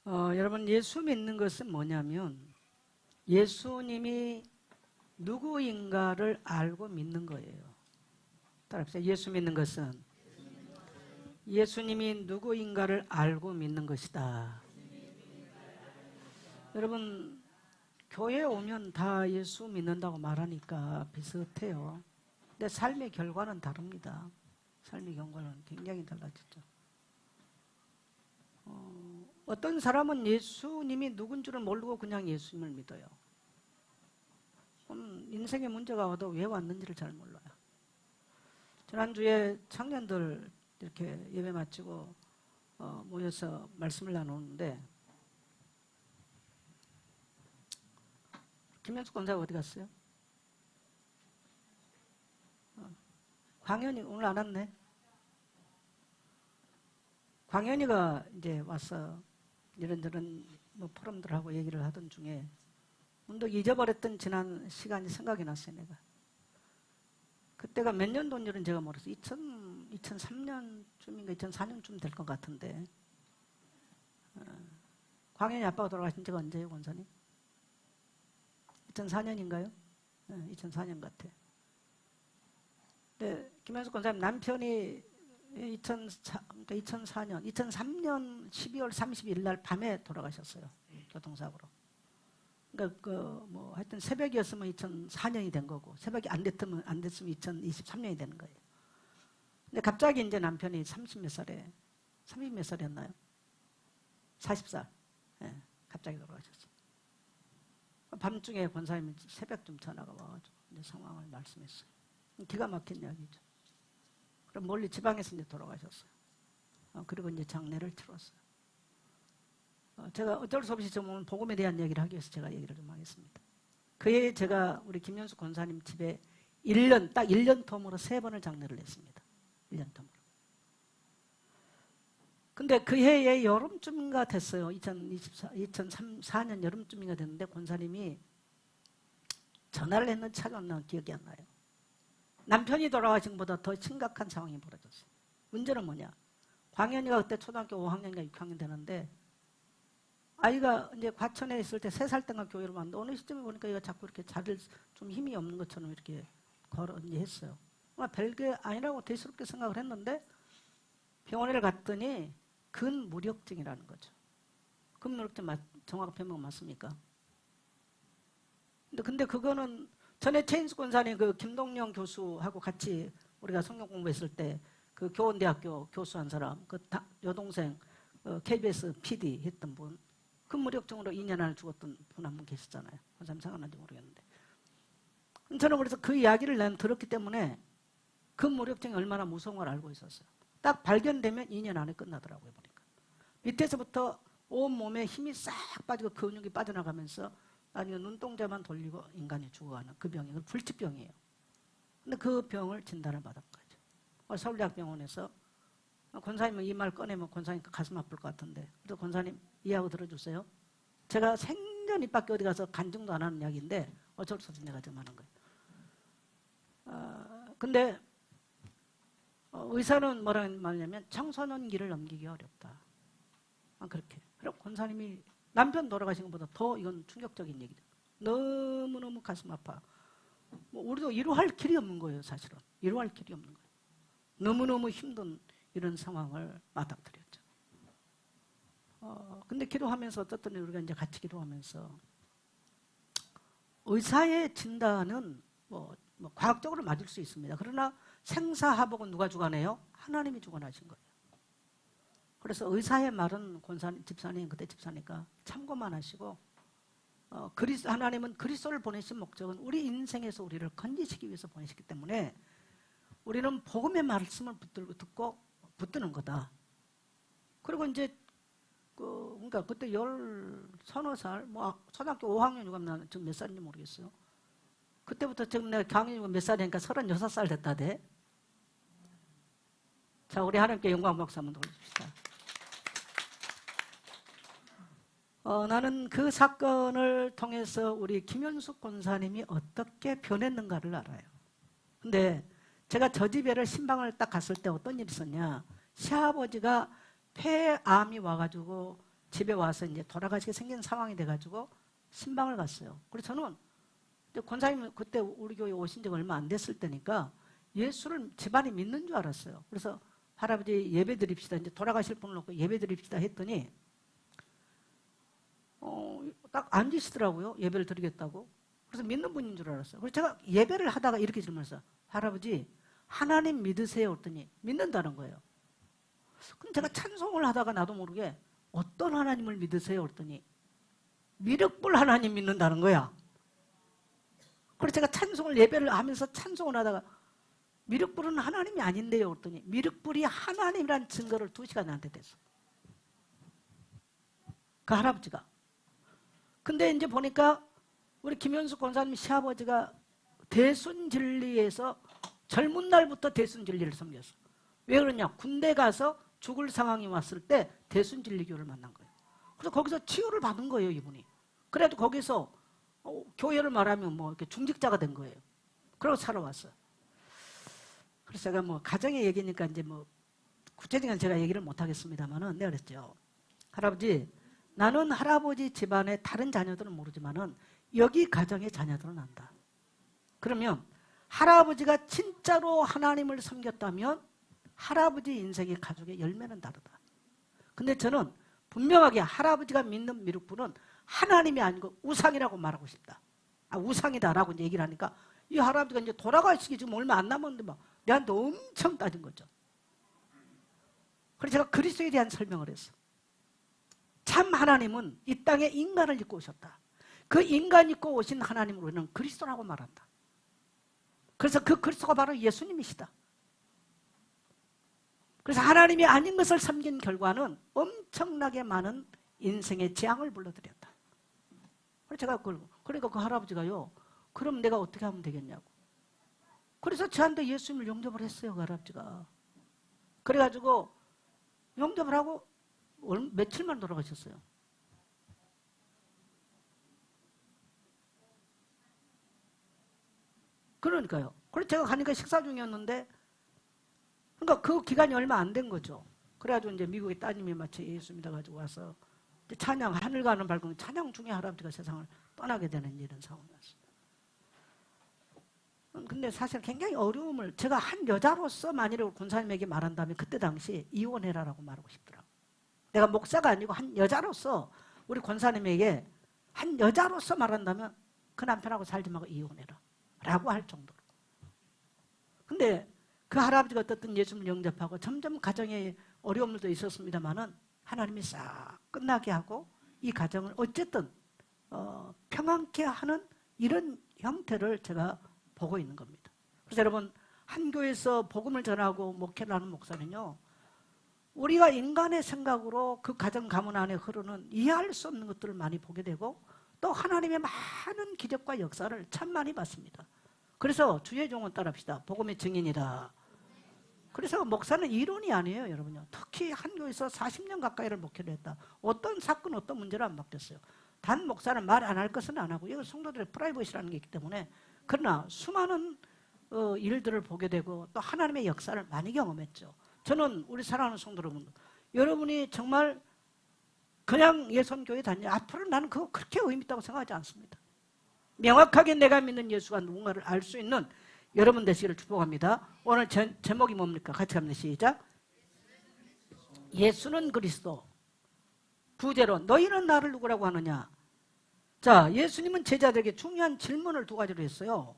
여러분, 예수 믿는 것은 뭐냐면 예수님이 누구인가를 알고 믿는 거예요. 따라합시다. 예수 믿는 것은 예수님이 누구인가를 알고 믿는 것이다. 여러분, 교회에 오면 다 예수 믿는다고 말하니까 비슷해요. 근데 삶의 결과는 다릅니다. 삶의 결과는 굉장히 달라지죠. 어떤 사람은 예수님이 누군 줄을 모르고 그냥 예수님을 믿어요. 인생에 문제가 와도 왜 왔는지를 잘 몰라요. 지난주에 청년들 이렇게 예배 마치고 모여서 말씀을 나누는데 김현숙 권사가 어디 갔어요? 광현이 오늘 안 왔네. 광현이가 이제 와서 이런저런 포럼들하고 얘기를 하던 중에 문득 잊어버렸던 지난 시간이 생각이 났어요. 내가 그때가 몇 년도인지는 제가 모르겠어요. 2003년쯤인가 2004년쯤 될 것 같은데 광현이 아빠가 돌아가신 지가 언제예요, 권사님? 2004년인가요? 네, 2004년 같아. 네, 김현숙 권사님 남편이 2004년, 2003년 12월 30일 날 밤에 돌아가셨어요. 교통사고로. 그러니까 하여튼 새벽이었으면 2004년이 된 거고 새벽이 안 됐으면 2023년이 되는 거예요. 근데 갑자기 이제 남편이 30몇 살이었나요? 40살. 네, 갑자기 돌아가셨어요. 밤중에 권사님이 새벽쯤 전화가 와가지고 이제 상황을 말씀했어요. 기가 막힌 이야기죠. 그럼 멀리 지방에서 이제 돌아가셨어요. 그리고 이제 장례를 치렀어요. 제가 어쩔 수 없이 좀 오늘 복음에 대한 얘기를 하기 위해서 제가 얘기를 좀 하겠습니다. 그해 제가 우리 김현숙 권사님 집에 딱 1년 텀으로 3번을 장례를 했습니다. 1년 텀으로. 근데 그 해에 여름쯤인가 됐어요. 2004년 여름쯤인가 됐는데 권사님이 전화를 했는지 찾아왔나 기억이 안 나요. 남편이 돌아가신 것보다 더 심각한 상황이 벌어졌어요. 문제는 뭐냐? 광현이가 그때 초등학교 5학년인가 6학년 되는데 아이가 이제 과천에 있을 때 3살 때가 교회를 왔는데 어느 시점에 보니까 얘가 자꾸 이렇게 자를 좀 힘이 없는 것처럼 이렇게 걸어 이제 했어요. 별게 아니라고 대수롭게 생각을 했는데 병원에 갔더니 근무력증이라는 거죠. 근무력증 정확한 표현은 맞습니까? 근데 그거는 전에 최인숙 권사님 그 김동영 교수하고 같이 우리가 성경 공부했을 때 그 교원대학교 교수한 사람 그 여동생 KBS PD 했던 분 근무력증으로 2년 안에 죽었던 분 한 분 계시잖아요. 권사님 생각나는지 모르겠는데 저는 그래서 그 이야기를 난 들었기 때문에 근무력증이 얼마나 무서운 걸 알고 있었어요. 딱 발견되면 2년 안에 끝나더라고요. 보니까 밑에서부터 온몸에 힘이 싹 빠지고 근육이 빠져나가면서 나중에 눈동자만 돌리고 인간이 죽어가는 그 병이 불치병이에요. 근데 그 병을 진단을 받은 거죠. 서울대학병원에서 권사님은 이 말 꺼내면 권사님 가슴 아플 것 같은데 그래서 권사님 이해하고 들어주세요. 제가 생전 입 밖에 어디 가서 간증도 안 하는 이야기인데 어쩔 수 없이 내가 좀 하는 거예요. 근데 의사는 뭐라 말하냐면 청소년기를 넘기기 어렵다. 그렇게. 그럼 권사님이 남편 돌아가신 것보다 더 이건 충격적인 얘기죠. 너무너무 가슴 아파. 우리도 이루할 길이 없는 거예요, 사실은. 이루할 길이 없는 거예요. 너무너무 힘든 이런 상황을 맞닥뜨렸죠. 근데 기도하면서 어떻든 우리가 이제 같이 기도하면서 의사의 진단은 과학적으로 맞을 수 있습니다. 그러나 생사하복은 누가 주관해요? 하나님이 주관하신 거예요. 그래서 의사의 말은 집사님, 그때 집사니까 참고만 하시고 하나님은 그리스도를 보내신 목적은 우리 인생에서 우리를 건지시기 위해서 보내셨기 때문에 우리는 복음의 말씀을 듣고 붙드는 거다. 그리고 이제 그러니까 그때 서너 살, 초등학교 5학년 유감 지금 몇 살인지 모르겠어요. 그때부터 지금 내가 강의가 몇 살이니까 36살 됐다대. 자, 우리 하나님께 영광 박수 한번 돌려줍시다. 나는 그 사건을 통해서 우리 김현숙 권사님이 어떻게 변했는가를 알아요. 근데 제가 저 집에를 신방을 딱 갔을 때 어떤 일이 있었냐. 시아버지가 폐암이 와가지고 집에 와서 이제 돌아가시게 생긴 상황이 돼가지고 신방을 갔어요. 그래서 저는 권사님 그때 우리 교회 오신 지가 얼마 안 됐을 때니까 예수를 집안이 믿는 줄 알았어요. 그래서 할아버지 예배 드립시다. 이제 돌아가실 분을 놓고 예배 드립시다 했더니 딱 앉으시더라고요. 예배를 드리겠다고. 그래서 믿는 분인 줄 알았어요. 그래서 제가 예배를 하다가 이렇게 질문했어요. 할아버지 하나님 믿으세요? 했더니 믿는다는 거예요. 그럼 제가 찬송을 하다가 나도 모르게 어떤 하나님을 믿으세요? 했더니 미륵불 하나님 믿는다는 거야. 그래서 제가 찬송을 예배를 하면서 찬송을 하다가 미륵불은 하나님이 아닌데요? 했더니 미륵불이 하나님이라는 증거를 2시간 나한테 댔어. 그 할아버지가. 근데 이제 보니까 우리 김현숙 권사님 시아버지가 대순진리에서 젊은 날부터 대순진리를 섬겼어. 왜 그러냐? 군대 가서 죽을 상황이 왔을 때 대순진리교를 만난 거예요. 그래서 거기서 치유를 받은 거예요, 이분이. 그래도 거기서 교회를 말하면 뭐 이렇게 중직자가 된 거예요. 그러고 살아왔어요. 그래서 제가 뭐 가정의 얘기니까 이제 뭐 구체적인 제가 얘기를 못 하겠습니다만은 내가 그랬죠. 할아버지, 나는 할아버지 집안의 다른 자녀들은 모르지만은 여기 가정의 자녀들은 안다. 그러면 할아버지가 진짜로 하나님을 섬겼다면 할아버지 인생의 가족의 열매는 다르다. 근데 저는 분명하게 할아버지가 믿는 미륵불은 하나님이 아니고 우상이라고 말하고 싶다. 우상이다라고 이제 얘기를 하니까 이 할아버지가 이제 돌아가시기 지금 얼마 안 남았는데 막 내한테 엄청 따진 거죠. 그래서 제가 그리스도에 대한 설명을 했어. 참 하나님은 이 땅에 인간을 입고 오셨다. 그 인간 입고 오신 하나님을 우리는 그리스도라고 말한다. 그래서 그 그리스도가 바로 예수님이시다. 그래서 하나님이 아닌 것을 섬긴 결과는 엄청나게 많은 인생의 재앙을 불러들였다. 그래서 제가 그러니까 그 할아버지가요, 그럼 내가 어떻게 하면 되겠냐고. 그래서 저한테 예수님을 영접을 했어요, 그 할아버지가. 그래가지고 영접을 하고 며칠만 돌아가셨어요. 그러니까요. 그래서 제가 가니까 식사 중이었는데, 그러니까 그 기간이 얼마 안 된 거죠. 그래가지고 이제 미국의 따님이 마치 예수 믿어가지고 와서 찬양, 하늘 가는 밝은 찬양 중에 할아버지가 세상을 떠나게 되는 이런 상황이었어요. 근데 사실 굉장히 어려움을, 제가 한 여자로서 만일에 권사님에게 말한다면 그때 당시 이혼해라라고 말하고 싶더라고요. 내가 목사가 아니고 한 여자로서 우리 권사님에게 한 여자로서 말한다면 그 남편하고 살지 말고 이혼해라 라고 할 정도로. 근데 그 할아버지가 어떻든 예수님을 영접하고 점점 가정에 어려움도 있었습니다만은 하나님이 싹 끝나게 하고 이 가정을 어쨌든 평안케 하는 이런 형태를 제가 보고 있는 겁니다. 그래서 여러분, 한 교회에서 복음을 전하고 목회를 하는 목사는요, 우리가 인간의 생각으로 그 가정 가문 안에 흐르는 이해할 수 없는 것들을 많이 보게 되고 또 하나님의 많은 기적과 역사를 참 많이 봤습니다. 그래서 주의 종은 따릅시다. 복음의 증인이다. 그래서 목사는 이론이 아니에요, 여러분요. 특히 한 교회에서 40년 가까이를 목회를 했다. 어떤 사건, 어떤 문제를 안 바뀌었어요. 단 목사는 말 안 할 것은 안 하고, 이건 성도들의 프라이버시라는 게 있기 때문에. 그러나 수많은 일들을 보게 되고 또 하나님의 역사를 많이 경험했죠. 저는 우리 사랑하는 성도 여러분, 여러분이 정말 그냥 예선교회 다니, 앞으로 나는 그거 그렇게 의미 있다고 생각하지 않습니다. 명확하게 내가 믿는 예수가 누군가를 알 수 있는 여러분 되시기를 축복합니다. 오늘 제목이 뭡니까? 같이 합니다. 시작. 예수는 그리스도. 부제로 너희는 나를 누구라고 하느냐? 자, 예수님은 제자들에게 중요한 질문을 2가지로 했어요.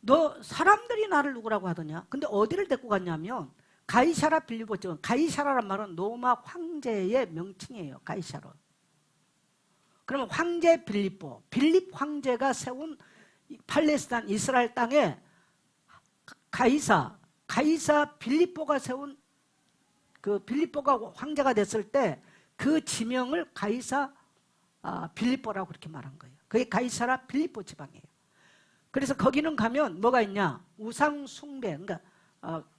너 사람들이 나를 누구라고 하더냐? 근데 어디를 데리고 갔냐면 가이사라 빌립보 쪽. 가이사라란 말은 로마 황제의 명칭이에요. 가이사라. 그러면 황제 빌립보, 빌립 황제가 세운 팔레스타인 이스라엘 땅에 가이사 빌립보가 세운, 그 빌립보가 황제가 됐을 때 그 지명을 가이사 빌립보라고 그렇게 말한 거예요. 그게 가이사라 빌립보 지방이에요. 그래서 거기는 가면 뭐가 있냐? 우상 숭배, 그러니까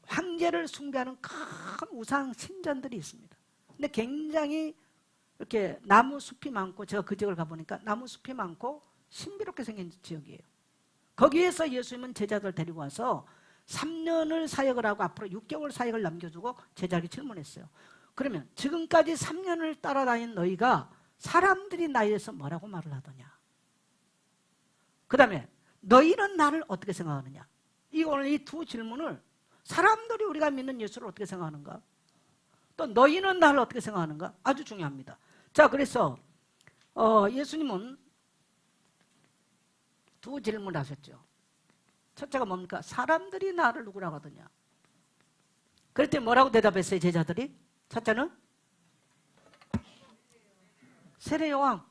황제를 숭배하는 큰 우상 신전들이 있습니다. 근데 굉장히 이렇게 나무 숲이 많고, 제가 그 지역을 가보니까 나무 숲이 많고 신비롭게 생긴 지역이에요. 거기에서 예수님은 제자들 데리고 와서 3년을 사역을 하고 앞으로 6개월 사역을 남겨주고 제자에게 질문했어요. 그러면 지금까지 3년을 따라다닌 너희가 사람들이 나에 대해서 뭐라고 말을 하더냐? 그 다음에 너희는 나를 어떻게 생각하느냐? 오늘 이 두 질문을 사람들이 우리가 믿는 예수를 어떻게 생각하는가? 또 너희는 나를 어떻게 생각하는가? 아주 중요합니다. 자, 그래서 예수님은 두 질문을 하셨죠. 첫째가 뭡니까? 사람들이 나를 누구라고 하더냐? 그랬더니 뭐라고 대답했어요, 제자들이? 첫째는 세례요한.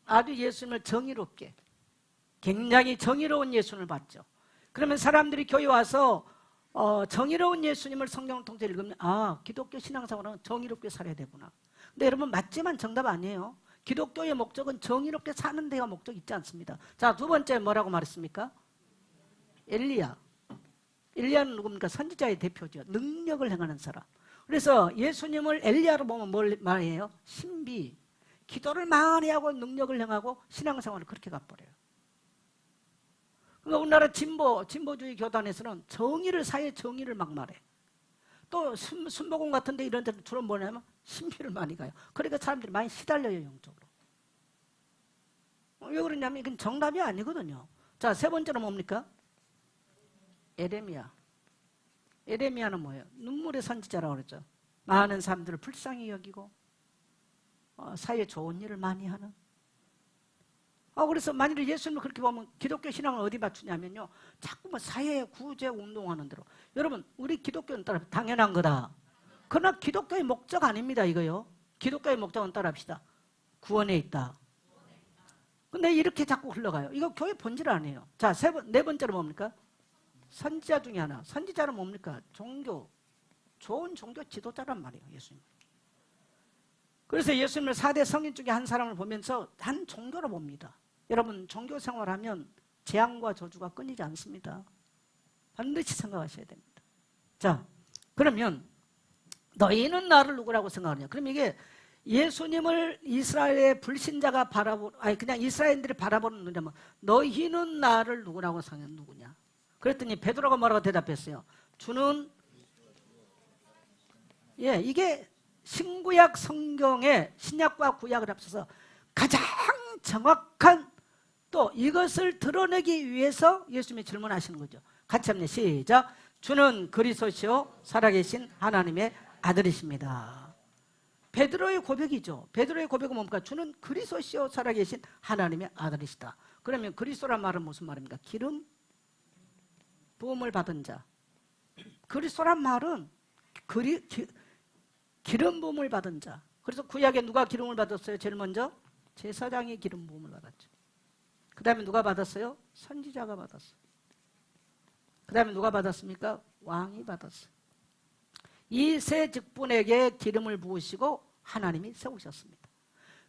아주 예수님을 정의롭게, 굉장히 정의로운 예수님을 봤죠. 그러면 사람들이 교회 와서 정의로운 예수님을 성경을 통해서 읽으면 기독교 신앙생활은 정의롭게 살아야 되구나. 근데 여러분, 맞지만 정답 아니에요. 기독교의 목적은 정의롭게 사는 데가 목적이 있지 않습니다. 자, 두 번째 뭐라고 말했습니까? 엘리야는 누굽니까? 선지자의 대표죠. 능력을 행하는 사람. 그래서 예수님을 엘리야로 보면 뭘 말해요? 신비. 기도를 많이 하고 능력을 행하고 신앙생활을 그렇게 가버려요. 그러니까 우리나라 진보주의 교단에서는 사회 정의를 막 말해. 또 순복음 같은 데 이런 데는 주로 뭐냐면 신비를 많이 가요. 그러니까 사람들이 많이 시달려요, 영적으로. 왜 그러냐면 이건 정답이 아니거든요. 자, 세 번째로 뭡니까? 에레미야는 뭐예요? 눈물의 선지자라고 그랬죠. 많은 사람들을 불쌍히 여기고 사회에 좋은 일을 많이 하는. 그래서 만일에 예수님을 그렇게 보면 기독교 신앙을 어디 맞추냐면요, 자꾸 사회 구제 운동하는 대로. 여러분, 우리 기독교는 따라 당연한 거다. 그러나 기독교의 목적 아닙니다, 이거요. 기독교의 목적은 따라합시다. 구원에 있다. 근데 이렇게 자꾸 흘러가요. 이거 교회 본질 아니에요. 자, 네 번째로 뭡니까? 선지자 중에 하나. 선지자는 뭡니까? 좋은 종교 지도자란 말이에요, 예수님. 그래서 예수님을 4대 성인 중에 한 사람을 보면서 한 종교로 봅니다. 여러분, 종교 생활하면 재앙과 저주가 끊이지 않습니다. 반드시 생각하셔야 됩니다. 자, 그러면 너희는 나를 누구라고 생각하느냐? 그럼 이게 예수님을 이스라엘의 불신자가 그냥 이스라엘인들이 바라보는 눈이면 너희는 나를 누구라고 생각하는 누구냐? 그랬더니 베드로가 뭐라고 대답했어요? 주는 이게 신구약 성경의 신약과 구약을 합쳐서 가장 정확한, 또 이것을 드러내기 위해서 예수님이 질문하시는 거죠. 같이 합니다. 시작. 주는 그리스도시요 살아계신 하나님의 아들이십니다. 베드로의 고백이죠. 베드로의 고백은 뭡니까? 주는 그리스도시요 살아계신 하나님의 아들이시다. 그러면 그리스도란 말은 무슨 말입니까? 기름 부음을 받은 자. 그리스도란 말은 기름 부음을 받은 자. 그래서 구약에 누가 기름을 받았어요? 제일 먼저 제사장이 기름 부음을 받았죠. 그 다음에 누가 받았어요? 선지자가 받았어요. 그 다음에 누가 받았습니까? 왕이 받았어요. 이 세 직분에게 기름을 부으시고 하나님이 세우셨습니다.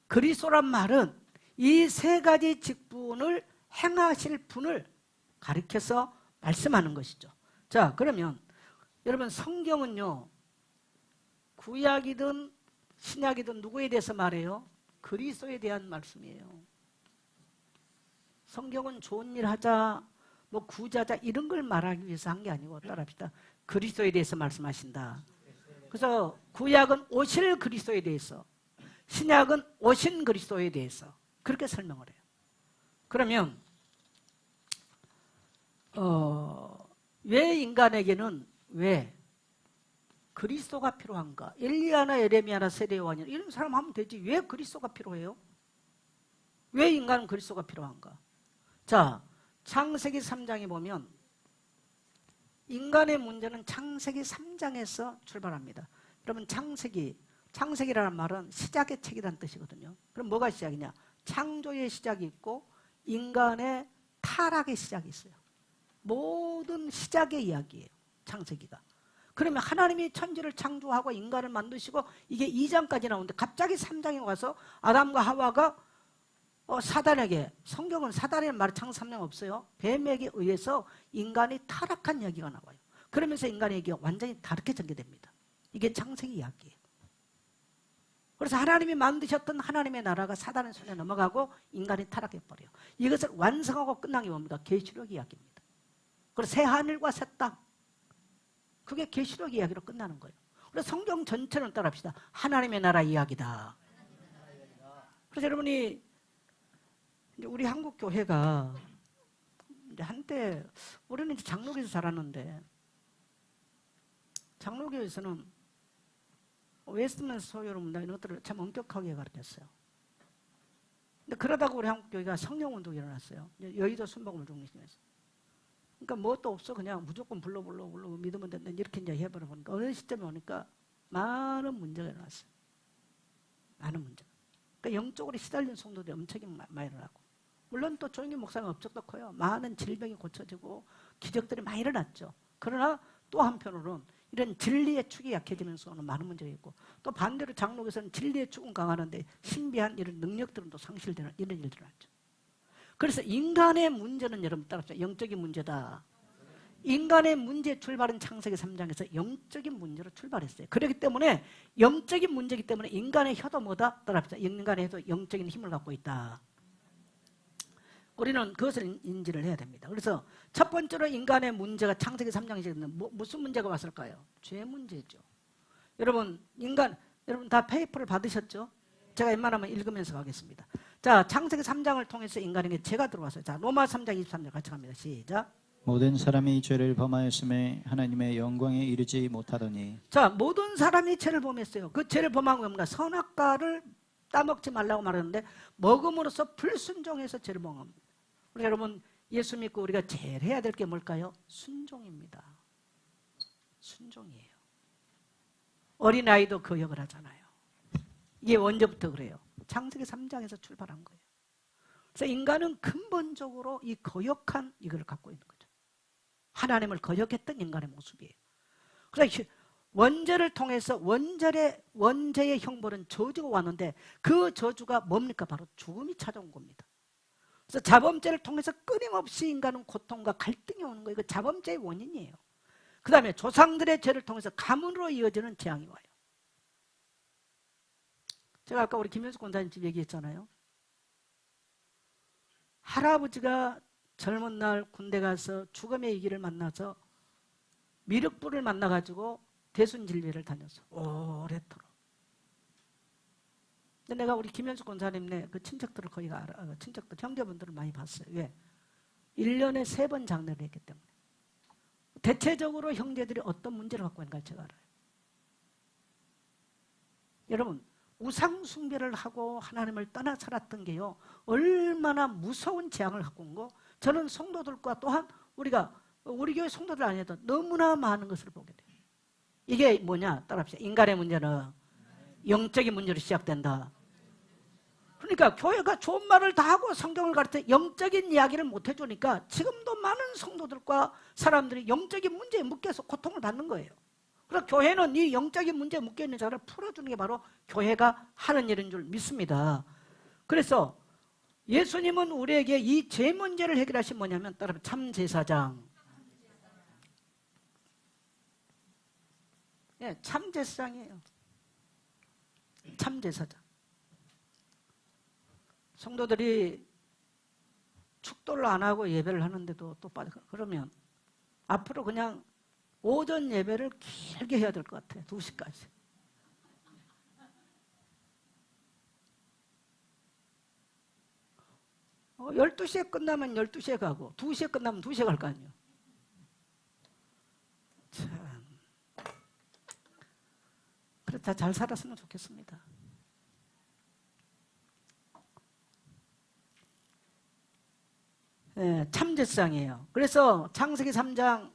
그리스도란 말은 이 세 가지 직분을 행하실 분을 가리켜서 말씀하는 것이죠. 자, 그러면 여러분, 성경은요, 구약이든 신약이든 누구에 대해서 말해요? 그리스도에 대한 말씀이에요. 성경은 좋은 일 하자, 구자자 이런 걸 말하기 위해서 한 게 아니고, 따라합시다. 그리스도에 대해서 말씀하신다. 그래서 구약은 오실 그리스도에 대해서, 신약은 오신 그리스도에 대해서 그렇게 설명을 해요. 그러면 왜 인간에게는 왜 그리스도가 필요한가? 엘리야나 에레미야나 세례요한이나 이런 사람 하면 되지. 왜 그리스도가 필요해요? 왜 인간은 그리스도가 필요한가? 자, 창세기 3장에 보면 인간의 문제는 창세기 3장에서 출발합니다. 여러분, 창세기라는 말은 시작의 책이라는 뜻이거든요. 그럼 뭐가 시작이냐? 창조의 시작이 있고 인간의 타락의 시작이 있어요. 모든 시작의 이야기예요, 창세기가. 그러면 하나님이 천지를 창조하고 인간을 만드시고 이게 2장까지 나오는데 갑자기 3장에 와서 아담과 하와가 사단에게, 성경은 사단이라는 말이 창세 3장 없어요. 뱀에게 의해서 인간이 타락한 이야기가 나와요. 그러면서 인간의 얘기가 완전히 다르게 전개됩니다. 이게 창세기 이야기예요. 그래서 하나님이 만드셨던 하나님의 나라가 사단의 손에 넘어가고 인간이 타락해버려요. 이것을 완성하고 끝난 게 뭡니까? 계시록 이야기입니다. 그래서 새 하늘과 새 땅, 그게 계시록 이야기로 끝나는 거예요. 그래서 성경 전체는 따라합시다. 하나님의 나라 이야기다. 그래서 여러분이 이제 우리 한국 교회가 이제 한때 우리는 이제 장로교에서 자랐는데 장로교에서는 웨스트민스터 소요로 문화 이런 것들을 참 엄격하게 가르쳤어요. 근데 그러다가 우리 한국 교회가 성령운동이 일어났어요. 여의도 순복음을 중심해서. 그러니까 뭣도 없어. 그냥 무조건 불러 믿으면 된다. 이렇게 이제 해버려 보니까 어느 시점에 오니까 많은 문제가 일어났어요. 많은 문제. 그러니까 영적으로 시달린 성도들이 엄청 많이 일어나고. 물론 또 조용히 목사님 업적도 커요. 많은 질병이 고쳐지고 기적들이 많이 일어났죠. 그러나 또 한편으로는 이런 진리의 축이 약해지면서는 많은 문제가 있고 또 반대로 장로교에서는 진리의 축은 강하는데 신비한 이런 능력들은 또 상실되는 이런 일들이 났죠. 그래서 인간의 문제는 여러분 따라서 영적인 문제다. 인간의 문제의 출발은 창세기 3장에서 영적인 문제로 출발했어요. 그렇기 때문에 영적인 문제이기 때문에 인간의 혀도 뭐다? 따라합시다. 인간의 혀도 영적인 힘을 갖고 있다. 우리는 그것을 인지를 해야 됩니다. 그래서 첫 번째로 인간의 문제가 창세기 3장에 무슨 문제가 왔을까요? 죄 문제죠. 여러분 여러분 다 페이퍼를 받으셨죠? 제가 웬만하면 읽으면서 가겠습니다. 자, 창세기 3장을 통해서 인간에게 죄가 들어왔어요. 자, 로마 3장 23절 같이 갑니다. 시작. 모든 사람이 죄를 범하였음에 하나님의 영광에 이르지 못하더니. 자, 모든 사람이 죄를 범했어요. 그 죄를 범한 겁니다. 선악과를 따먹지 말라고 말하는데 먹음으로써 불순종해서 죄를 범합니다. 여러분 예수 믿고 우리가 제일 해야 될 게 뭘까요? 순종입니다. 순종이에요. 어린아이도 거역을 하잖아요. 이게 언제부터 그래요? 창세기 3장에서 출발한 거예요. 그래서 인간은 근본적으로 이 거역한 이걸 갖고 있는 거죠. 하나님을 거역했던 인간의 모습이에요. 그래서 원죄를 통해서 원죄의 형벌은 저주가 왔는데 그 저주가 뭡니까? 바로 죽음이 찾아온 겁니다. 그래서 자범죄를 통해서 끊임없이 인간은 고통과 갈등이 오는 거예요. 그 자범죄의 원인이에요. 그 다음에 조상들의 죄를 통해서 가문으로 이어지는 재앙이 와요. 제가 아까 우리 김현숙 권사님 집 얘기했잖아요. 할아버지가 젊은 날 군대 가서 죽음의 이기를 만나서 미륵불을 만나가지고 대순진리를 다녔어. 오래도록. 근데 내가 우리 김현숙 권사님네 그 친척들을 거의 알아. 친척들, 형제분들을 많이 봤어요. 왜? 1년에 3번 장례를 했기 때문에. 대체적으로 형제들이 어떤 문제를 갖고 있는가 제가 알아요. 여러분, 우상 숭배를 하고 하나님을 떠나 살았던 게요, 얼마나 무서운 재앙을 갖고 온 거. 저는 성도들과 또한 우리 교회 성도들 아니어도 너무나 많은 것을 보게 돼요. 이게 뭐냐? 따라합시다. 인간의 문제는 영적인 문제로 시작된다. 그러니까 교회가 좋은 말을 다 하고 성경을 가르쳐 영적인 이야기를 못 해주니까 지금도 많은 성도들과 사람들이 영적인 문제에 묶여서 고통을 받는 거예요. 그래서 교회는 이 영적인 문제에 묶여있는 자를 풀어주는 게 바로 교회가 하는 일인 줄 믿습니다. 그래서 예수님은 우리에게 이 죄 문제를 해결하신 뭐냐면 따라서 참제사장. 예, 참제사장이에요. 참제사장. 성도들이 축도를 안 하고 예배를 하는데도 또 빠져. 그러면 앞으로 그냥 오전 예배를 길게 해야 될 것 같아요. 2시까지. 어, 12시에 끝나면 12시에 가고 2시에 끝나면 2시에 갈 거 아니에요. 참. 그래 다 잘 살았으면 좋겠습니다. 네, 참제상이에요. 그래서 창세기 3장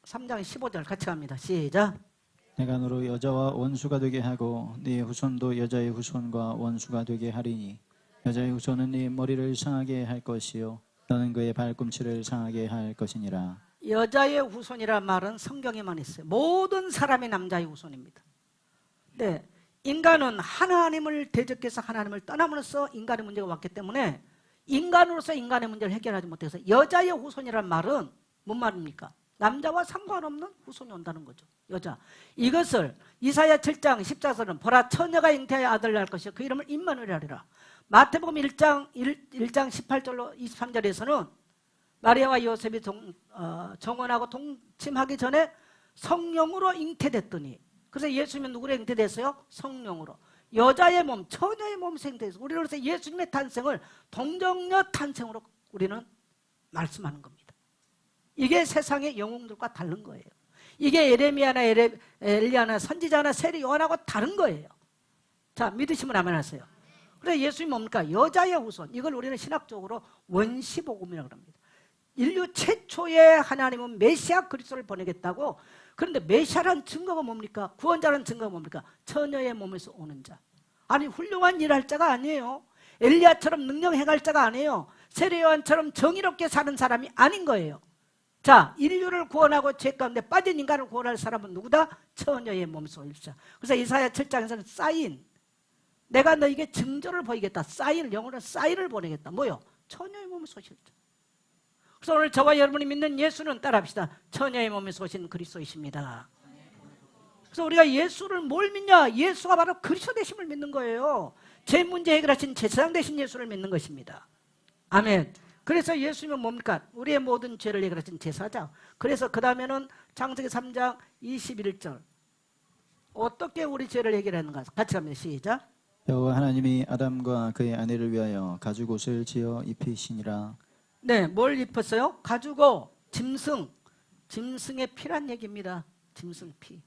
15절 같이 갑니다. 시작. 내가 너로 여자와 원수가 되게 하고 네 후손도 여자의 후손과 원수가 되게 하리니 여자의 후손은 네 머리를 상하게 할 것이요 너는 그의 발꿈치를 상하게 할 것이니라. 여자의 후손이란 말은 성경에만 있어요. 모든 사람이 남자의 후손입니다. 네, 인간은 하나님을 대적해서 하나님을 떠남으로써 인간의 문제가 왔기 때문에 인간으로서 인간의 문제를 해결하지 못해서 여자의 후손이란 말은 뭔 말입니까? 남자와 상관없는 후손이 온다는 거죠. 여자. 이것을 이사야 7장 14절은 보라 처녀가 잉태하여 아들을 낳을 것이요 그 이름을 임마누엘 하리라. 마태복음 1장 18절로 23절에서는 마리아와 요셉이 정혼하고 동침하기 전에 성령으로 잉태됐더니, 그래서 예수님은 누구로 잉태됐어요? 성령으로. 여자의 몸, 처녀의 몸에서 잉태됐어요. 우리는 그래서 예수님의 탄생을 동정녀 탄생으로 우리는 말씀하는 겁니다. 이게 세상의 영웅들과 다른 거예요. 이게 에레미야나 엘리야나 선지자나 세례 요한하고 다른 거예요. 자, 믿으시면 아멘 하세요. 그래서 예수님이 뭡니까? 여자의 후손. 이걸 우리는 신학적으로 원시복음이라고 합니다. 인류 최초의 하나님은 메시아 그리스도를 보내겠다고. 그런데 메시아라는 증거가 뭡니까? 구원자라는 증거가 뭡니까? 처녀의 몸에서 오는 자. 아니, 훌륭한 일할 자가 아니에요. 엘리야처럼 능력 행할 자가 아니에요. 세례 요한처럼 정의롭게 사는 사람이 아닌 거예요. 자, 인류를 구원하고 죄 가운데 빠진 인간을 구원할 사람은 누구다? 처녀의 몸에서 올 자. 그래서 이사야 7장에서는 사인, 내가 너에게 증조를 보이겠다. 사인을, 영어로 사인을 보내겠다. 뭐요? 처녀의 몸에서 오실 자. 그래서 오늘 저와 여러분이 믿는 예수는 따라합시다. 처녀의 몸에서 오신 그리스도이십니다. 그래서 우리가 예수를 뭘 믿냐? 예수가 바로 그리스도 되심을 믿는 거예요. 제 문제 해결하신 제사장 되신 예수를 믿는 것입니다. 아멘. 그래서 예수님은 뭡니까? 우리의 모든 죄를 해결하신 제사장. 그래서 그 다음에는 창세기 3장 21절. 어떻게 우리 죄를 해결하는가? 같이 갑니다. 시작. 여호와 하나님이 아담과 그의 아내를 위하여 가죽 옷을 지어 입히시니라. 네, 뭘 입었어요? 가죽옷, 짐승. 짐승의 피란 얘기입니다. 짐승 피.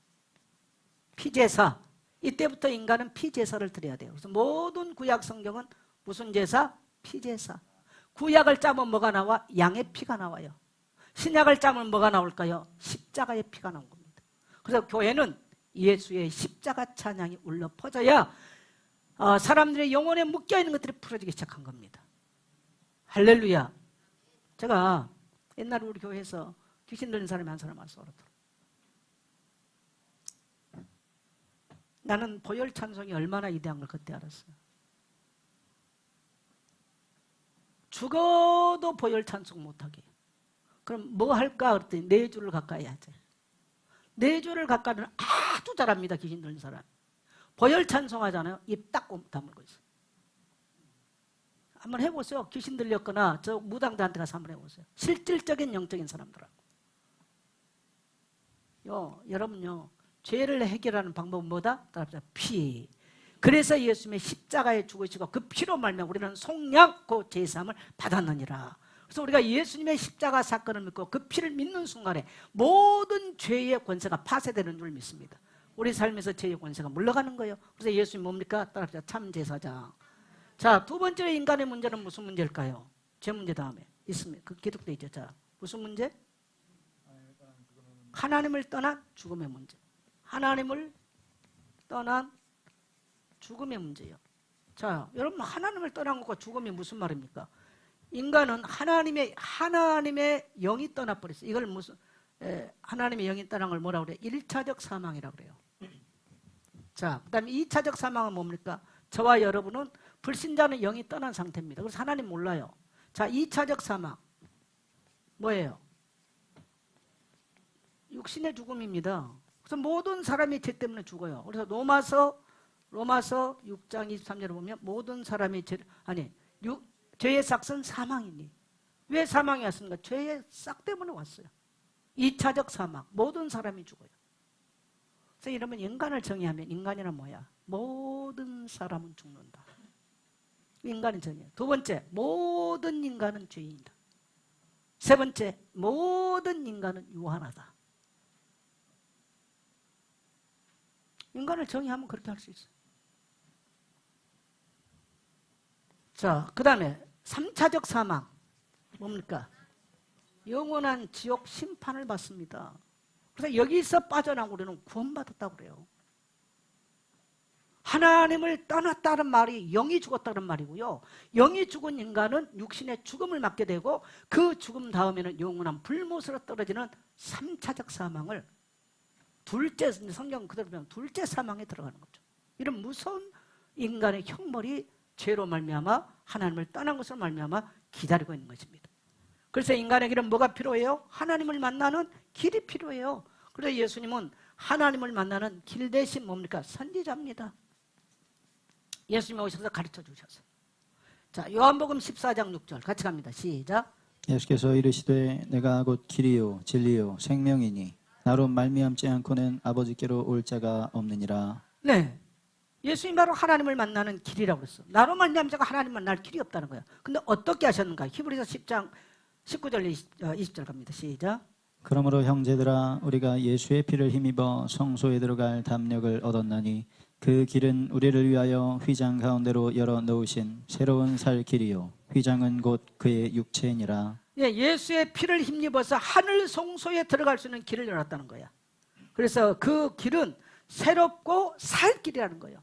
피제사. 이때부터 인간은 피제사를 드려야 돼요. 그래서 모든 구약 성경은 무슨 제사? 피제사. 구약을 짜면 뭐가 나와? 양의 피가 나와요. 신약을 짜면 뭐가 나올까요? 십자가의 피가 나온 겁니다. 그래서 교회는 예수의 십자가 찬양이 울려 퍼져야 사람들의 영혼에 묶여있는 것들이 풀어지기 시작한 겁니다. 할렐루야. 제가 옛날에 우리 교회에서 귀신 들린 사람이 한 사람 와서 그러더라고요. 나는 보혈 찬송이 얼마나 위대한 걸 그때 알았어요. 죽어도 보혈 찬송 못하게. 그럼 뭐 할까? 그랬더니 4주를 가까이 하자. 4주를 가까이는 아주 잘합니다. 귀신 들린 사람. 보혈 찬송하잖아요. 입 딱 다물고 있어요. 한번 해보세요. 귀신 들렸거나 저 무당들한테 가서 한번 해보세요. 실질적인 영적인 사람들하고. 여러분요. 죄를 해결하는 방법은 뭐다? 따라합시다. 피. 그래서 예수님의 십자가에 죽으시고 그 피로 말미암아 우리는 속량고 제사함을 받았느니라. 그래서 우리가 예수님의 십자가 사건을 믿고 그 피를 믿는 순간에 모든 죄의 권세가 파쇄되는 줄 믿습니다. 우리 삶에서 죄의 권세가 물러가는 거예요. 그래서 예수님 뭡니까? 따라합시다. 참 제사장. 자, 두 번째로 인간의 문제는 무슨 문제일까요? 죄 문제 다음에 있습니다. 그 기록되어 있죠. 자, 무슨 문제? 하나님을 떠난 죽음의 문제. 하나님을 떠난 죽음의 문제예요. 자, 여러분 하나님을 떠난 것과 죽음이 무슨 말입니까? 인간은 하나님의 영이 떠나버렸어요. 이걸 하나님의 영이 떠난 걸 뭐라고 그래요? 1차적 사망이라고 그래요. 자, 그 다음에 2차적 사망은 뭡니까? 저와 여러분은 불신자는 영이 떠난 상태입니다. 그래서 하나님 몰라요. 자, 2차적 사망 뭐예요? 육신의 죽음입니다. 그래서 모든 사람이 죄 때문에 죽어요. 그래서 로마서 6장 23절을 보면 모든 사람이 죄의 싹은 사망이니. 왜 사망이 왔습니까? 죄의 싹 때문에 왔어요. 2차적 사망. 모든 사람이 죽어요. 그래서 이러면 인간을 정의하면 인간이란 뭐야? 모든 사람은 죽는다. 인간은 정의해요. 두 번째, 모든 인간은 죄인이다. 세 번째, 모든 인간은 유한하다. 인간을 정의하면 그렇게 할 수 있어요. 자, 그 다음에 3차적 사망 뭡니까? 영원한 지옥 심판을 받습니다. 그래서 여기서 빠져나온 우리는 구원받았다고 그래요. 하나님을 떠났다는 말이 영이 죽었다는 말이고요. 영이 죽은 인간은 육신의 죽음을 맞게 되고 그 죽음 다음에는 영원한 불못으로 떨어지는 3차적 사망을 성경 그대로 보면 둘째 사망에 들어가는 거죠. 이런 무서운 인간의 형벌이 죄로 말미암아 하나님을 떠난 것으로 말미암아 기다리고 있는 것입니다. 그래서 인간에게는 뭐가 필요해요? 하나님을 만나는 길이 필요해요. 그래서 예수님은 하나님을 만나는 길 대신 뭡니까? 선지자입니다. 예수님이 오셔서 가르쳐 주셨어요. 자, 요한복음 14장 6절 같이 갑니다. 시작. 예수께서 이르시되 내가 곧 길이요 진리요 생명이니 나로 말미암지 않고는 아버지께로 올 자가 없느니라. 네. 예수님 바로 하나님을 만나는 길이라고 그랬어. 나로 말미암지 않고 하나님 만날 길이 없다는 거야. 근데 어떻게 하셨는가? 히브리서 10장 19절 20절 갑니다. 시작. 그러므로 형제들아 우리가 예수의 피를 힘입어 성소에 들어갈 담력을 얻었나니 그 길은 우리를 위하여 휘장 가운데로 열어 놓으신 새로운 살 길이요 휘장은 곧 그의 육체니라. 예, 예수의 피를 힘입어서 하늘 성소에 들어갈 수 있는 길을 열었다는 거야. 그래서 그 길은 새롭고 살 길이라는 거예요.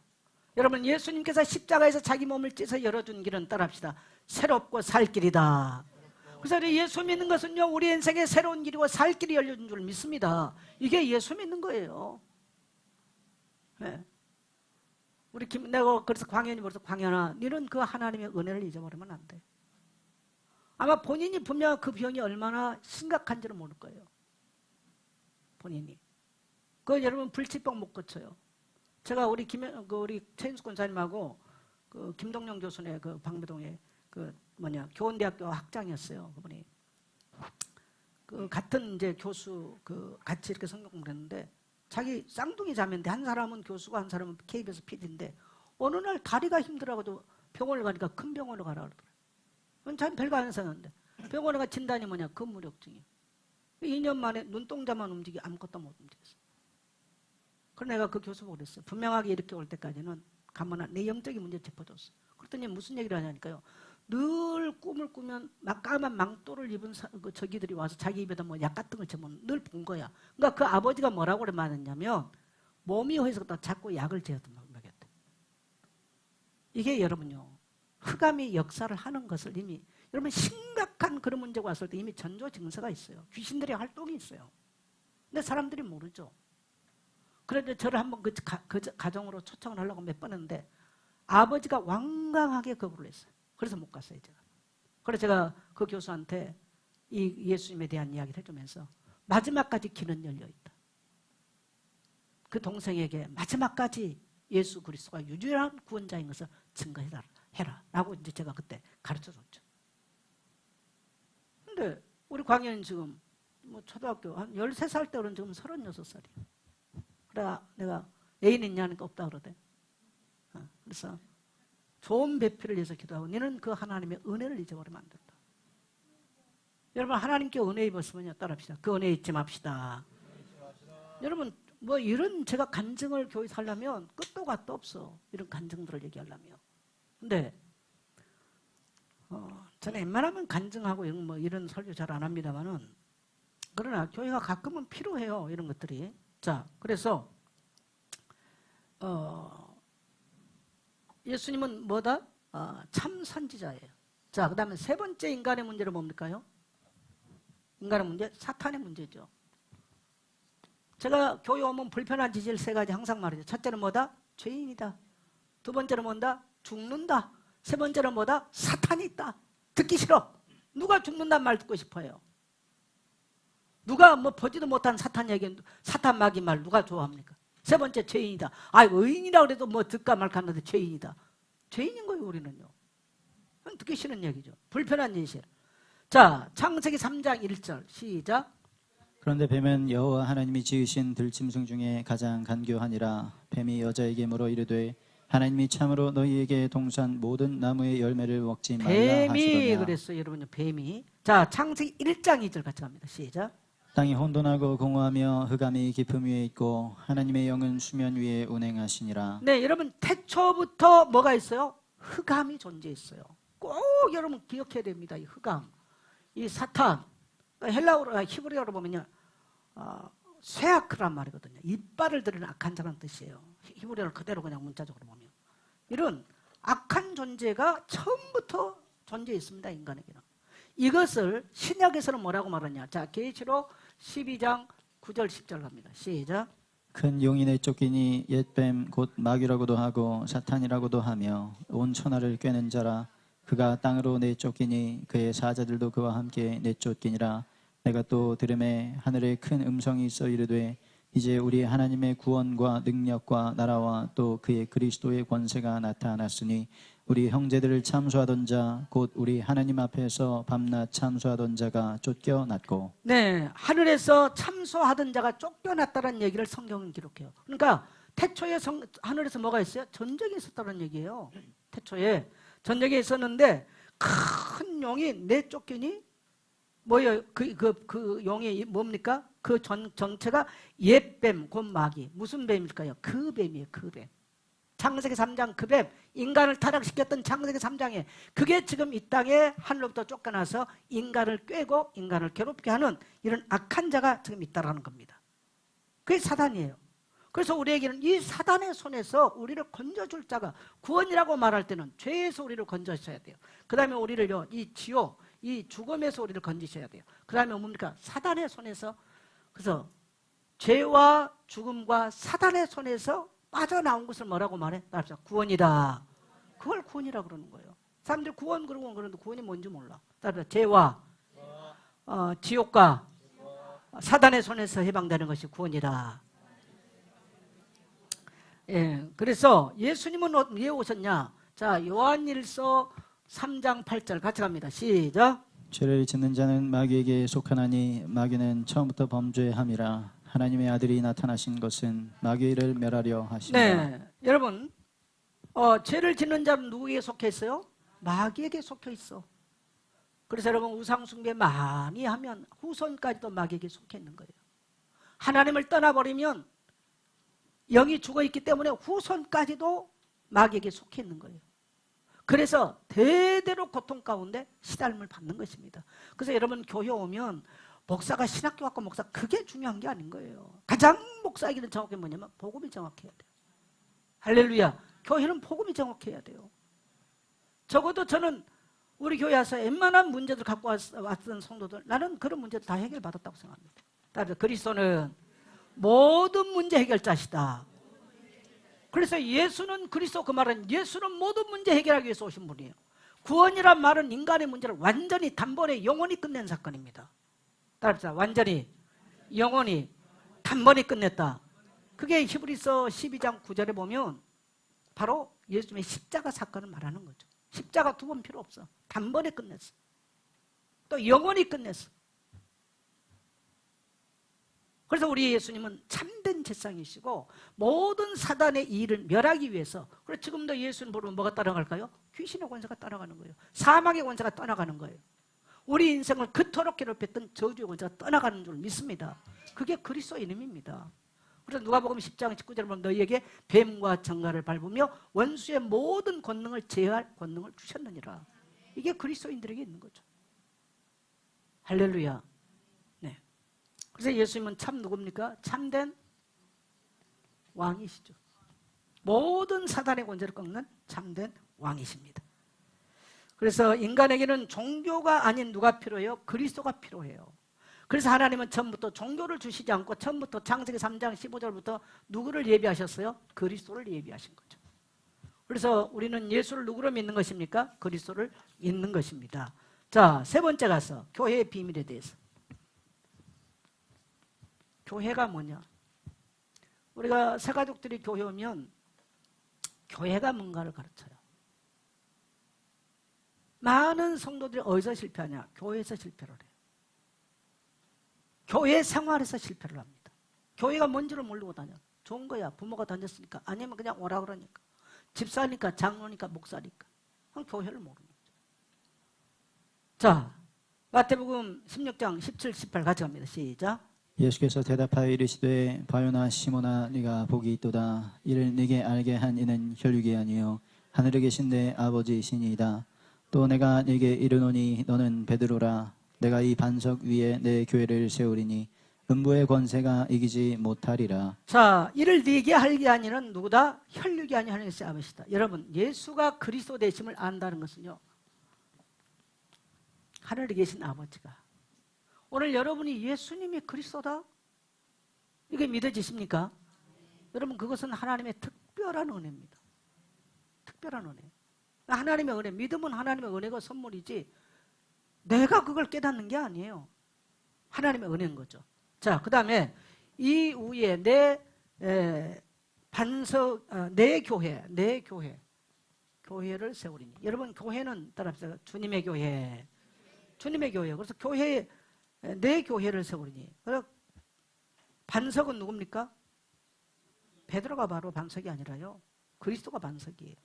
여러분, 예수님께서 십자가에서 자기 몸을 찢어 열어준 길은 따라합시다. 새롭고 살 길이다. 그래서 우리 예수 믿는 것은요, 우리 인생의 새로운 길이고 살 길이 열려준 줄 믿습니다. 이게 예수 믿는 거예요. 네. 내가 그래서 광현이 벌써 광현아, 너는 그 하나님의 은혜를 잊어버리면 안 돼. 아마 본인이 분명 그 병이 얼마나 심각한지를 모를 거예요. 본인이. 여러분 불치병 못 고쳐요. 제가 우리 최인숙 권사님하고 그 김동영 교수네 그 방배동에 교원대학교 학장이었어요. 그분이 그 같은 이제 교수 같이 이렇게 성경 공부를 했는데 자기 쌍둥이 자매인데 한 사람은 교수고 한 사람은 KBS PD인데 어느 날 다리가 힘들어가지고 병원을 가니까 큰 병원으로 가라 그러더라고요. 자기 별거 안 했었는데 병원에 가 진단이 뭐냐? 근무력증이에요. 2년 만에 눈동자만 움직이 아무것도 못 움직였어. 그래서 내가 그 교수 보고 그랬어요. 분명하게 이렇게 올 때까지는 가만한 내 영적인 문제 짚어줬어. 그랬더니 무슨 얘기를 하냐니까요. 늘 꿈을 꾸면 까만 망토를 입은 저기들이 와서 자기 입에다 뭐 약 같은 걸 집으면 늘 본 거야. 그러니까 그 아버지가 뭐라고 말했냐면 몸이 허해서 자꾸 약을 재어도 먹였대. 이게 여러분요. 흑암이 역사를 하는 것을 이미 여러분 심각한 그런 문제가 왔을 때 이미 전조 증세가 있어요. 귀신들의 활동이 있어요. 근데 사람들이 모르죠. 그런데 저를 한번 그 가정으로 초청을 하려고 몇 번 했는데 아버지가 완강하게 거부를 했어요. 그래서 못 갔어요, 제가. 그래서 제가 그 교수한테 이 예수님에 대한 이야기를 해주면서 마지막까지 길은 열려있다. 그 동생에게 마지막까지 예수 그리스도가 유일한 구원자인 것을 증거해라 라고 이제 제가 그때 가르쳐줬죠. 근데 우리 광현이 지금 뭐 초등학교 한 13살 때로는 지금 36살이에요. 그래 내가 애인 있냐니까 없다 그러대. 그래서 좋은 배필을 위해서 기도하고 너는 그 하나님의 은혜를 잊어버리면 안 된다. 여러분 하나님께 은혜 입었으면요 따라합시다. 그 은혜 잊지 맙시다. 여러분 뭐 이런 제가 간증을 교회 하려면 끝도 갓도 없어. 이런 간증들을 얘기하려면. 근데 저는 웬만하면 간증하고 이런 설교 잘 안 합니다만은 그러나 교회가 가끔은 필요해요. 이런 것들이. 자, 그래서 예수님은 뭐다? 참 선지자예요. 자, 그 다음에 세 번째 인간의 문제는 뭡니까요? 인간의 문제, 사탄의 문제죠. 제가 교회 오면 불편한 지질 세 가지 항상 말이죠. 첫째는 뭐다? 죄인이다. 두 번째는 뭐다? 죽는다. 세 번째는 뭐다? 사탄이 있다. 듣기 싫어. 누가 죽는다는 말 듣고 싶어요? 누가 뭐 보지도 못한 사탄 얘기, 사탄 마귀 말 누가 좋아합니까? 세 번째 죄인이다. 의인이라 그래도 뭐 듣까 말까 하는데 죄인이다. 죄인인 거예요, 우리는요. 듣기 싫은 얘기죠. 불편한 예시예요. 자, 창세기 3장 1절 시작. 그런데 뱀은 여호와 하나님이 지으신 들짐승 중에 가장 간교하니라. 뱀이 여자에게 물어 이르되 하나님이 참으로 너희에게 동산 모든 나무의 열매를 먹지 말라 뱀이 하시더냐. 그랬어요, 여러분요. 뱀이. 자, 창세기 1장 2절 같이 갑니다. 시작. 땅이 혼돈하고 공허하며 흑암이 깊음 위에 있고 하나님의 영은 수면 위에 운행하시니라. 네, 여러분 태초부터 뭐가 있어요? 흑암이 존재했어요. 꼭 여러분 기억해야 됩니다. 이 흑암, 이 사탄. 헬라어로 히브리어로 보면요, 쇠아크란 말이거든요. 이빨을 들이는 악한 자라는 뜻이에요. 히브리어를 그대로 그냥 문자적으로 보면 이런 악한 존재가 처음부터 존재했습니다. 인간에게는. 이것을 신약에서는 뭐라고 말하냐? 자, 계시록 12장 9절 10절 갑니다. 시작. 큰 용이 내쫓기니 옛뱀 곧 마귀라고도 하고 사탄이라고도 하며 온 천하를 꿰는 자라. 그가 땅으로 내쫓기니 그의 사자들도 그와 함께 내쫓기니라. 내가 또 들음에 하늘에 큰 음성이 있어 이르되 이제 우리 하나님의 구원과 능력과 나라와 또 그의 그리스도의 권세가 나타났으니 우리 형제들을 참소하던 자 곧 우리 하나님 앞에서 밤낮 참소하던 자가 쫓겨났고. 네, 하늘에서 참소하던 자가 쫓겨났다는 얘기를 성경은 기록해요. 그러니까 태초에 하늘에서 뭐가 있어요? 전쟁이 있었다는 얘기예요. 태초에 전쟁이 있었는데 큰 용이 내쫓기니 뭐예요? 그 용이 뭡니까? 그 정체가 옛뱀, 곧 마귀. 무슨 뱀일까요? 그 뱀이에요. 그 뱀. 창세기 3장 그 뱀, 인간을 타락시켰던 창세기 3장에 그게 지금 이 땅에 하늘로부터 쫓겨나서 인간을 꿰고 인간을 괴롭게 하는 이런 악한 자가 지금 있다라는 겁니다. 그게 사단이에요. 그래서 우리에게는 이 사단의 손에서 우리를 건져줄 자가, 구원이라고 말할 때는 죄에서 우리를 건져주셔야 돼요. 그 다음에 우리를요, 이 지옥, 이 죽음에서 우리를 건지셔야 돼요. 그 다음에 뭡니까? 사단의 손에서. 그래서 죄와 죽음과 사단의 손에서 빠져나온 것을 뭐라고 말해? 따라합시다. 구원이다. 그걸 구원이라고 그러는 거예요. 사람들이 구원 그러고 그러는데 구원이 뭔지 몰라. 따라합시다. 죄와 지옥과 사단의 손에서 해방되는 것이 구원이다. 예, 그래서 예수님은 왜 오셨냐? 자, 요한일서 3장 8절 같이 갑니다. 시작. 죄를 짓는 자는 마귀에게 속하나니 마귀는 처음부터 범죄함이라. 하나님의 아들이 나타나신 것은 마귀를 멸하려 하심이라. 네, 여러분, 죄를 짓는 자는 누구에게 속해 있어요? 마귀에게 속해 있어. 그래서 여러분 우상 숭배 많이 하면 후손까지도 마귀에게 속해 있는 거예요. 하나님을 떠나버리면 영이 죽어있기 때문에 후손까지도 마귀에게 속해 있는 거예요. 그래서 대대로 고통 가운데 시달림을 받는 것입니다. 그래서 여러분 교회 오면 목사가 신학교학과 목사, 그게 중요한 게 아닌 거예요. 가장 목사에게는 정확히 뭐냐면 복음이 정확해야 돼요. 할렐루야. 교회는 복음이 정확해야 돼요. 적어도 저는 우리 교회 와서 웬만한 문제들 갖고 왔던 성도들, 나는 그런 문제들 다 해결받았다고 생각합니다. 따라서 그리스도는 모든 문제 해결자시다. 그래서 예수는, 그리스도 그 말은 예수는 모든 문제 해결하기 위해서 오신 분이에요. 구원이란 말은 인간의 문제를 완전히 단번에 영원히 끝낸 사건입니다. 따라합시다. 완전히 영원히 단번에 끝냈다. 그게 히브리서 12장 9절에 보면 바로 예수님의 십자가 사건을 말하는 거죠. 십자가 두 번 필요 없어. 단번에 끝냈어. 또 영원히 끝냈어. 그래서 우리 예수님은 참된 제사장이시고 모든 사단의 일을 멸하기 위해서, 그래서 지금도 예수님 보면 뭐가 따라갈까요? 귀신의 권세가 따라가는 거예요. 사망의 권세가 떠나가는 거예요. 우리 인생을 그토록 괴롭혔던 저주의 권세가 떠나가는 줄 믿습니다. 그게 그리스도의 이름입니다. 그래서 누가복음 10장 19절에 보면 너희에게 뱀과 정갈을 밟으며 원수의 모든 권능을 제어할 권능을 주셨느니라. 이게 그리스도인들에게 있는 거죠. 할렐루야. 네. 그래서 예수님은 참 누굽니까? 참된 왕이시죠. 모든 사단의 권세를 꺾는 참된 왕이십니다. 그래서 인간에게는 종교가 아닌 누가 필요해요? 그리스도가 필요해요. 그래서 하나님은 처음부터 종교를 주시지 않고 처음부터 창세기 3장 15절부터 누구를 예비하셨어요? 그리스도를 예비하신 거죠. 그래서 우리는 예수를 누구로 믿는 것입니까? 그리스도를 믿는 것입니다. 자, 세 번째 가서 교회의 비밀에 대해서. 교회가 뭐냐? 우리가 새가족들이 교회 오면 교회가 뭔가를 가르쳐요. 많은 성도들이 어디서 실패하냐? 교회에서 실패를 해요. 교회 생활에서 실패를 합니다. 교회가 뭔지를 모르고 다녀. 좋은 거야. 부모가 다녔으니까. 아니면 그냥 오라 그러니까. 집사니까, 장로니까, 목사니까. 그럼 교회를 모르는 거죠. 자, 마태복음 16장 17, 18 같이 갑니다. 시작. 예수께서 대답하여 이르시되 바요나 시몬아 네가 복이 있도다. 이를 네게 알게 한 이는 혈육이 아니요 하늘에 계신 내 아버지이시니이다. 또 내가 네게 이르노니 너는 베드로라. 내가 이 반석 위에 내 교회를 세우리니 음부의 권세가 이기지 못하리라. 자, 이를 네게 알게 하니는 누구다? 혈육이 아니 하나님의 아버지다. 여러분, 예수가 그리스도 되심을 안다는 것은요, 하늘에 계신 아버지가, 오늘 여러분이 예수님이 그리스도다? 이게 믿어지십니까? 여러분, 그것은 하나님의 특별한 은혜입니다. 특별한 은혜. 하나님의 은혜, 믿음은 하나님의 은혜가 선물이지 내가 그걸 깨닫는 게 아니에요. 하나님의 은혜인 거죠. 자, 그 다음에 이후에 내 교회를 세우리니. 여러분, 교회는 따라합시다. 주님의 교회. 주님의 교회. 그래서 내 교회를 세우리니. 그래서 반석은 누굽니까? 베드로가 바로 반석이 아니라요, 그리스도가 반석이에요.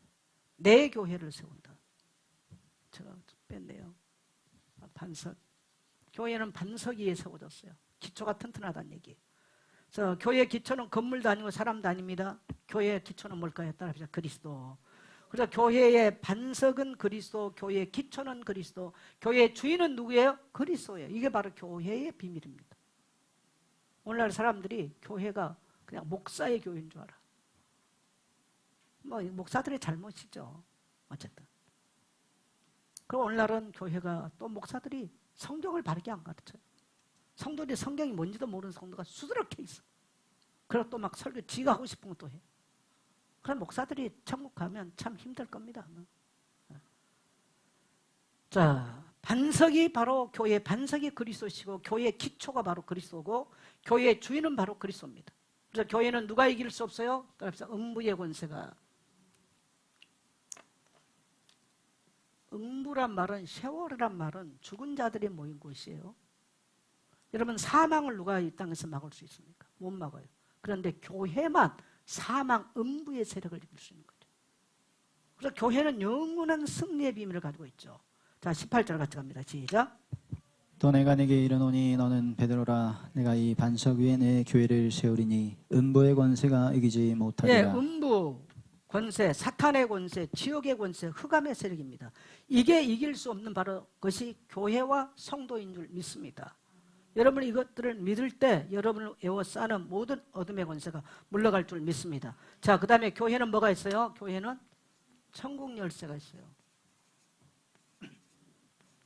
내 교회를 세운다. 제가 뺐네요. 반석. 교회는 반석 위에 세워졌어요. 기초가 튼튼하다는 얘기예요. 그래서 교회의 기초는 건물도 아니고 사람도 아닙니다. 교회의 기초는 뭘까요? 따라합시다. 그리스도. 그래서 교회의 반석은 그리스도, 교회의 기초는 그리스도, 교회의 주인은 누구예요? 그리스도예요. 이게 바로 교회의 비밀입니다. 오늘날 사람들이 교회가 그냥 목사의 교회인 줄 알아. 뭐 목사들의 잘못이죠. 어쨌든. 그리고 오늘날은 교회가 또 목사들이 성경을 바르게 안 가르쳐요. 성도들이 성경이 뭔지도 모르는 성도가 수두룩해 있어. 그리고 또 막 설교 지가 하고 싶은 것도 해. 그럼 목사들이 천국 가면 참 힘들 겁니다. 자, 반석이 바로 교회의 반석이 그리스도시고, 교회의 기초가 바로 그리스도고, 교회의 주인은 바로 그리스도입니다. 그래서 교회는 누가 이길 수 없어요? 따라합시다. 음부의 권세가. 음부란 말은, 셰월이란 말은 죽은 자들이 모인 곳이에요. 여러분, 사망을 누가 이 땅에서 막을 수 있습니까? 못 막아요. 그런데 교회만 사망, 음부의 세력을 이길 수 있는 거죠. 그래서 교회는 영원한 승리의 비밀을 가지고 있죠. 자, 18절 같이 갑니다. 시작. 또 내가 네게 이르노니 너는 베드로라. 내가 이 반석 위에 내 교회를 세우리니 음부의 권세가 이기지 못하리라. 예, 음부 권세, 사탄의 권세, 지옥의 권세, 흑암의 세력입니다. 이게 이길 수 없는 바로 것이 교회와 성도인 줄 믿습니다. 여러분이 이것들을 믿을 때 여러분을 에워싸는 모든 어둠의 권세가 물러갈 줄 믿습니다. 자, 그 다음에 교회는 뭐가 있어요? 교회는 천국 열쇠가 있어요.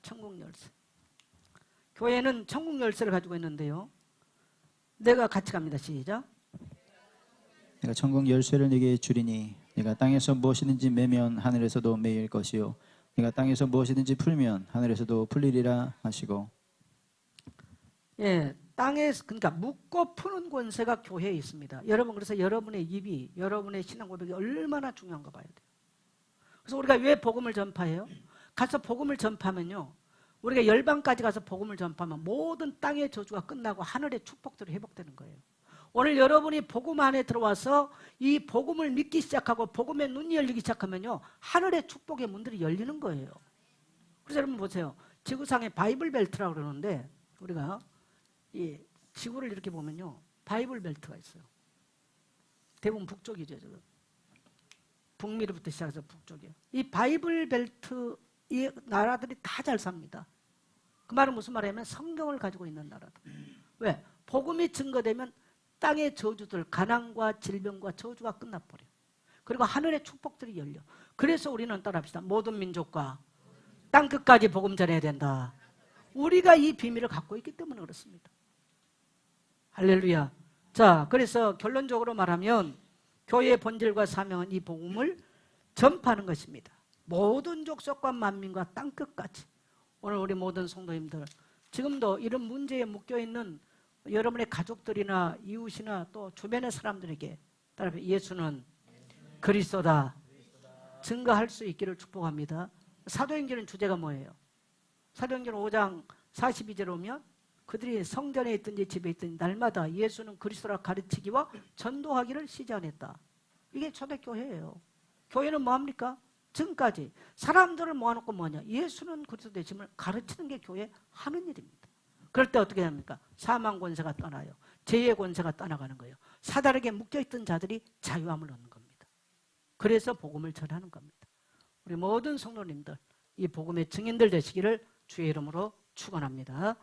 천국 열쇠. 교회는 천국 열쇠를 가지고 있는데요, 내가 같이 갑니다. 시작. 내가 천국 열쇠를 네게 주리니 네가 땅에서 무엇이든지 매면 하늘에서도 매일 것이요 네가 땅에서 무엇이든지 풀면 하늘에서도 풀리리라 하시고. 예, 땅에서, 그러니까 묻고 푸는 권세가 교회에 있습니다. 여러분, 그래서 여러분의 입이, 여러분의 신앙 고백이 얼마나 중요한가 봐야 돼요. 그래서 우리가 왜 복음을 전파해요? 가서 복음을 전파하면요, 우리가 열방까지 가서 복음을 전파하면 모든 땅의 저주가 끝나고 하늘의 축복들이 회복되는 거예요. 오늘 여러분이 복음 안에 들어와서 이 복음을 믿기 시작하고 복음의 눈이 열리기 시작하면요, 하늘의 축복의 문들이 열리는 거예요. 그래서 여러분 보세요. 지구상에 바이블 벨트라고 그러는데, 우리가 이 지구를 이렇게 보면요, 바이블 벨트가 있어요. 대부분 북쪽이죠. 지금. 북미로부터 시작해서 북쪽이에요. 이 바이블 벨트, 이 나라들이 다 잘 삽니다. 그 말은 무슨 말이냐면 성경을 가지고 있는 나라들. 왜? 복음이 증거되면 땅의 저주들, 가난과 질병과 저주가 끝나버려요. 그리고 하늘의 축복들이 열려. 그래서 우리는 따라합시다. 모든 민족과 땅 끝까지 복음 전해야 된다. 우리가 이 비밀을 갖고 있기 때문에 그렇습니다. 할렐루야. 자, 그래서 결론적으로 말하면 교회의 본질과 사명은 이 복음을 전파하는 것입니다. 모든 족속과 만민과 땅 끝까지. 오늘 우리 모든 성도님들, 지금도 이런 문제에 묶여있는 여러분의 가족들이나 이웃이나 또 주변의 사람들에게 따라서 예수는 그리스도다 증거할 수 있기를 축복합니다. 사도행전의 주제가 뭐예요? 사도행전 5장 42절에 오면 그들이 성전에 있든지 집에 있든지 날마다 예수는 그리스도라 가르치기와 전도하기를 시작했다. 이게 초대교회예요. 교회는 뭐합니까? 지금까지 사람들을 모아놓고 뭐냐? 예수는 그리스도 되심을 가르치는 게 교회 하는 일입니다. 그럴 때 어떻게 합니까? 사망 권세가 떠나요. 죄의 권세가 떠나가는 거예요. 사단에게 묶여있던 자들이 자유함을 얻는 겁니다. 그래서 복음을 전하는 겁니다. 우리 모든 성도님들 이 복음의 증인들 되시기를 주의 이름으로 축원합니다.